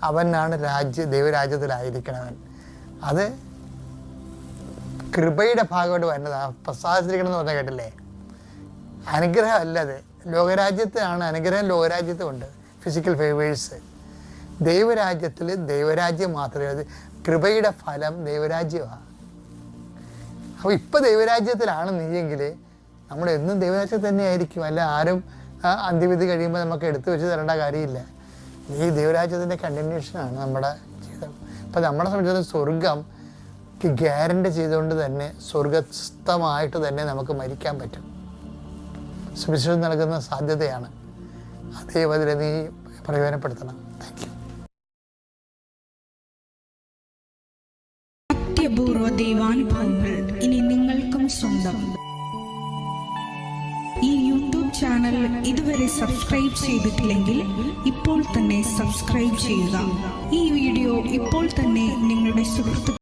അവനാണ് ദൈവരാജ്യത്തിലായിരിക്കണവൻ. അത് കൃപയുടെ ഭാഗമായിട്ട് വരുന്നതാണ്. പ്രസാദിച്ചിരിക്കണം എന്ന് പറഞ്ഞാൽ കേട്ടില്ലേ? അനുഗ്രഹം അല്ലത്. ലോകരാജ്യത്തിലാണ് അനുഗ്രഹം, ലോകരാജ്യത്തുമുണ്ട് ഫിസിക്കൽ ഫേവേഴ്സ്. ദൈവരാജ്യത്തിൽ ദൈവരാജ്യം മാത്രമേ, അത് കൃപയുടെ ഫലം ദൈവരാജ്യമാണ്. അപ്പോൾ ഇപ്പോൾ ദൈവരാജ്യത്തിലാണ് നീയെങ്കിൽ നമ്മൾ എന്നും ദൈവരാജ്യത്തിൽ തന്നെ ആയിരിക്കും. അല്ല ആരും അന്ത്യവിധി കഴിയുമ്പോൾ നമുക്ക് എടുത്തു വെച്ച് തരേണ്ട കാര്യമില്ല. ഈ ദൈവരാജ്യത്തിൻ്റെ കണ്ടിന്യൂഷനാണ് നമ്മുടെ ജീവിതം. അപ്പോൾ നമ്മളെ സംബന്ധിച്ചിടത്തോളം സ്വർഗം ഗ്യാരണ്ടി ചെയ്തുകൊണ്ട് തന്നെ സ്വർഗസ്ഥമായിട്ട് തന്നെ നമുക്ക് മരിക്കാൻ പറ്റും. സുവിശേഷം നൽകുന്ന സാധ്യതയാണ്. അതേ അതിൽ നീ പ്രയോജനപ്പെടുത്തണം. Thank you. അത്യപൂർവ ദൈവാനുഭവങ്ങൾ ഇനി നിങ്ങൾക്കും സ്വന്തം. ഈ യൂട്യൂബ് ചാനൽ ഇതുവരെ സബ്സ്ക്രൈബ് ചെയ്തിട്ടില്ലെങ്കിൽ ഇപ്പോൾ തന്നെ സബ്സ്ക്രൈബ് ചെയ്യുക. ഈ വീഡിയോ ഇപ്പോൾ തന്നെ നിങ്ങളുടെ സുഹൃത്തുക്കൾ